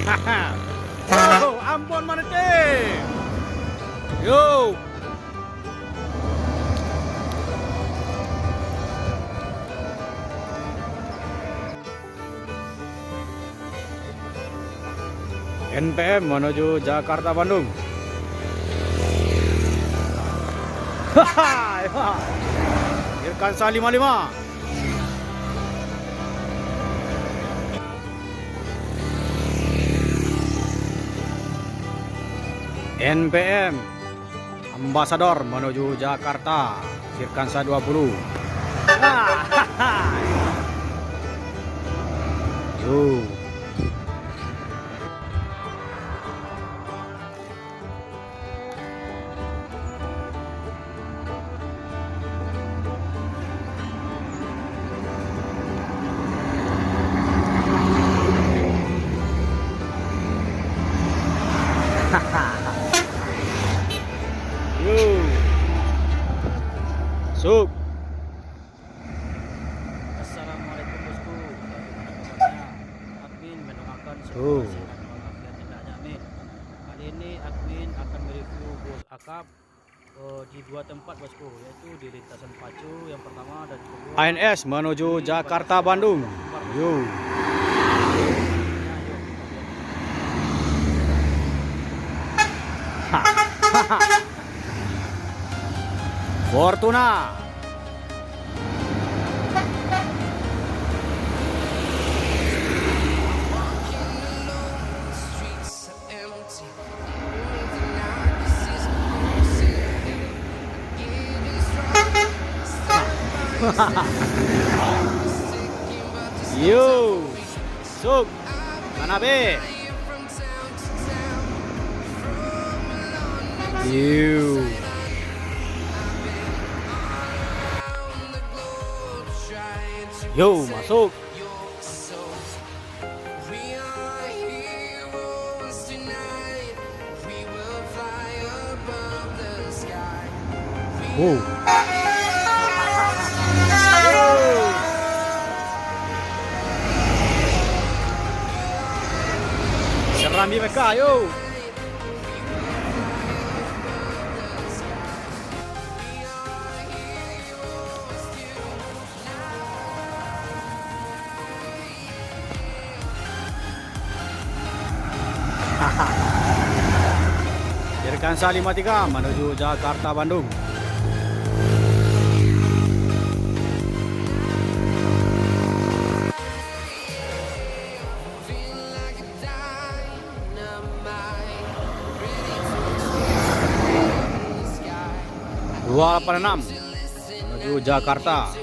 Oh, ampun manete. Yo. NPM menuju Jakarta Bandung. Hahaha. Irkansa 55. NPM Ambasador menuju Jakarta, Irkansa 20. Yo. Yo. Suk. Assalamualaikum bosku. Admin mendoakan semoga sehat walafiat hendaknya amin. Kali ini admin akan mereview bos akap di dua tempat bosku, yaitu di lintasan Pacu yang pertama dan kedua. ANS menuju Jakarta Bandung. Yo. Fortuna. Yo. Suk. Mana be? Yo. Yo, masuk. Serambi mereka, yo. Irkansa 53 menuju Jakarta Bandung. Dua 86 menuju Jakarta.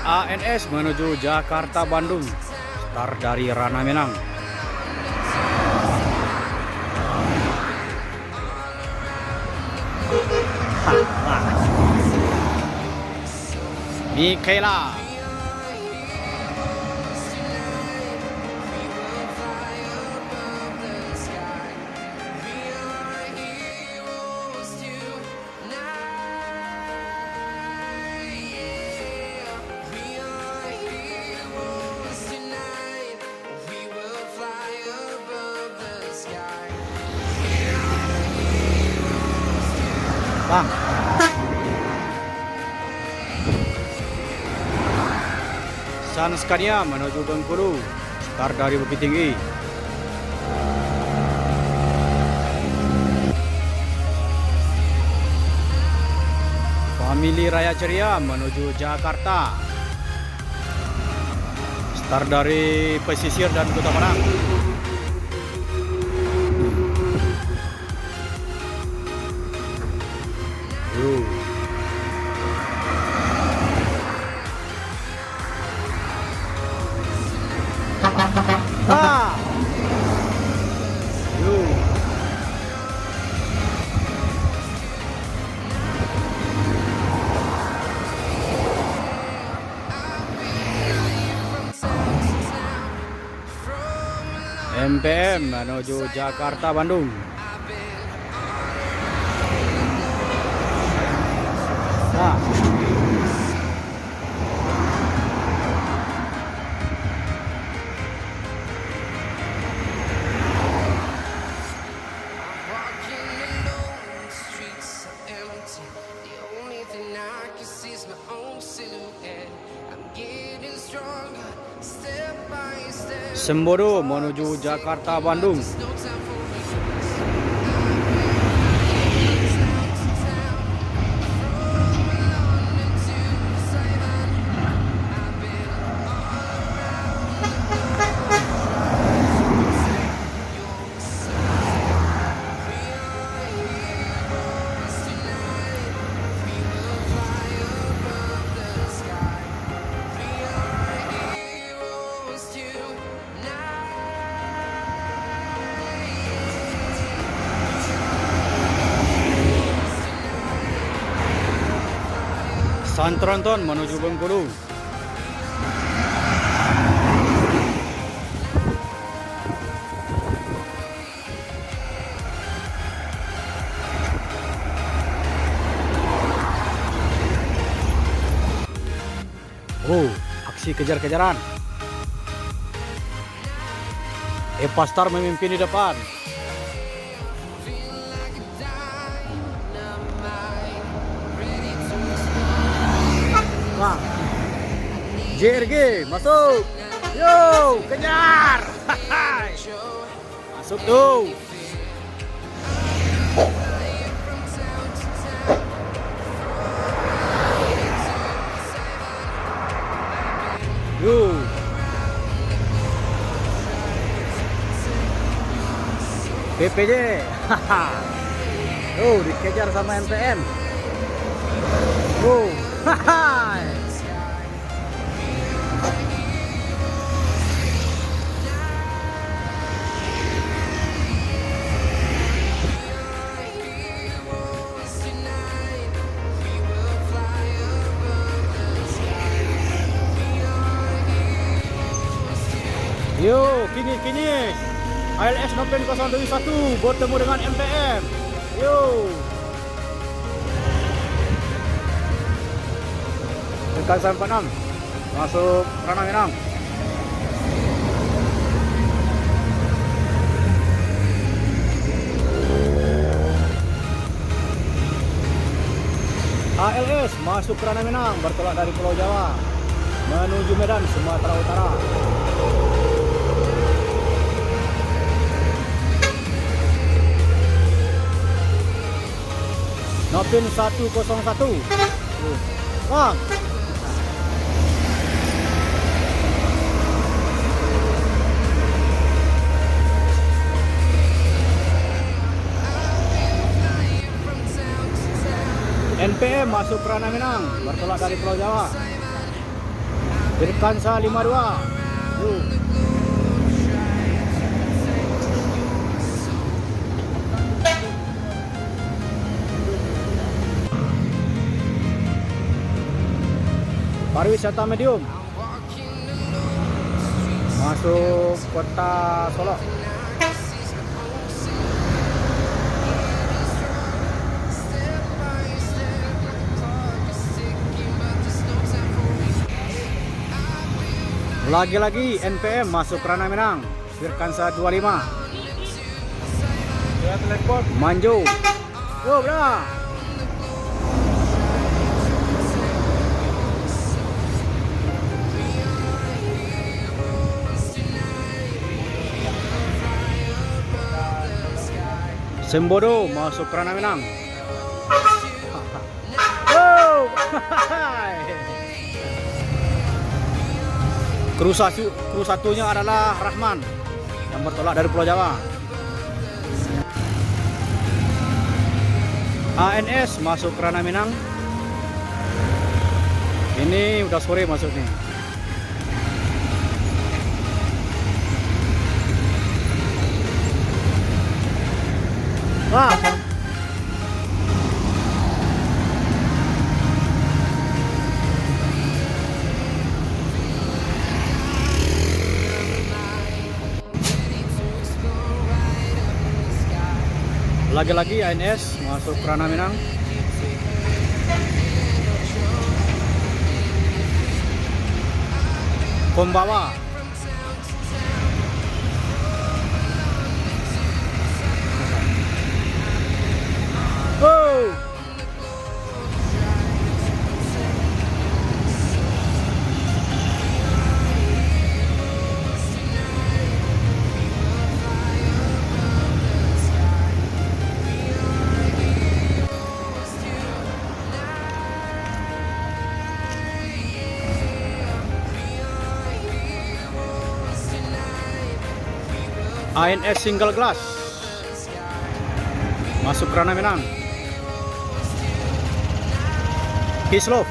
ANS menuju Jakarta Bandung. Start dari Rana Minang. Mikaela. Bang. San Scania menuju Bengkulu. Start dari Bukit Tinggi. Family Raya Ceria menuju Jakarta. Start dari pesisir dan Kota Padang. Ah. MPM menuju Jakarta Bandung. Nah. my own silhouette. I'm getting stronger, step by step. Sembodo menuju Jakarta Bandung. There's no time for Santronton menuju Bengkulu. Oh, aksi kejar-kejaran. Epastar memimpin di depan. Wah. JRG masuk. Yo, kejar. Masuk tuh. Yo. PPJ. Oh, dikejar sama NPM. Oh. Yo, kini ALS Nopen 021 bertemu dengan MPM. Yo. Dekat 46 masuk Ranah Minang. ALS masuk Ranah Minang bertolak dari Pulau Jawa menuju Medan, Sumatera Utara. Nopin 101. Bang. NPM masuk Ranah Minang bertolak dari Pulau Jawa. Birkansa 52. Pariwisata medium masuk kota Solo. Lagi-lagi NPM masuk Ranah Minang, Birkansa 25. Manjo. Wow, dah. Sembodo masuk Ranah Minang. Oh. Kru satunya adalah Rahman yang bertolak dari Pulau Jawa. ANS masuk Ranah Minang. Ini udah sore masuk nih. Wah. Lagi-lagi ANS masuk Ranah Minang. Pembawa. Oh. ANS Single Glass masuk Rana Minang. Kislov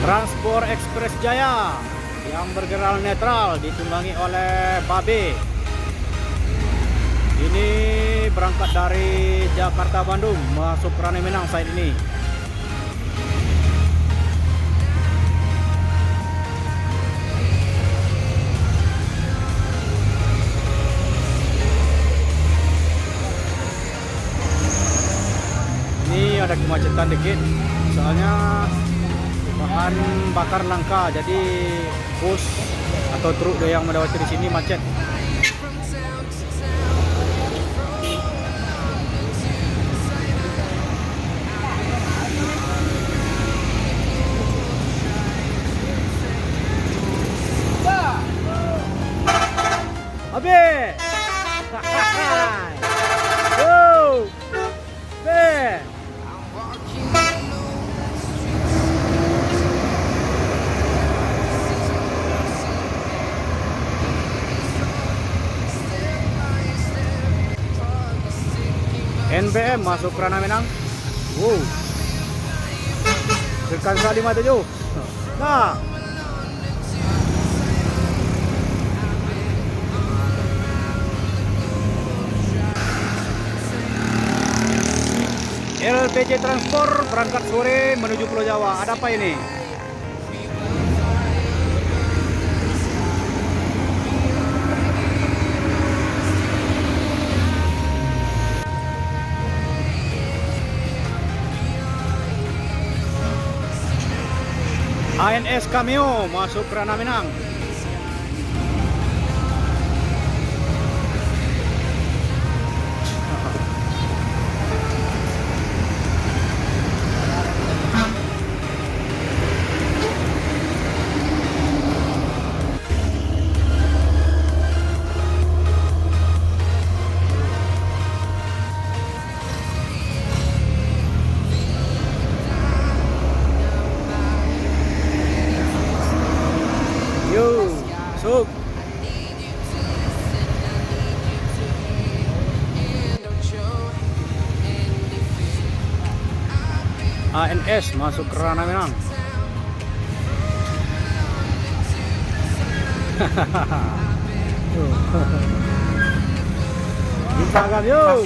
Transport Express Jaya yang bergerak netral ditunggangi oleh Babe. Ini berangkat dari Jakarta Bandung masuk Rana Minang side ini. Ini ada kemacetan dikit soalnya bahan bakar langka, jadi bus atau truk yang melewati di sini macet. Abe. Wow. Be. NBM masuk Rana Minang. Wow. Tekan 57. Nah. LPJ Transport berangkat sore menuju Pulau Jawa. Ada apa ini? ANS Cameo masuk Rana Minang. Yo, masuk. ANS masuk ke Rana Minang. Instagram yuk.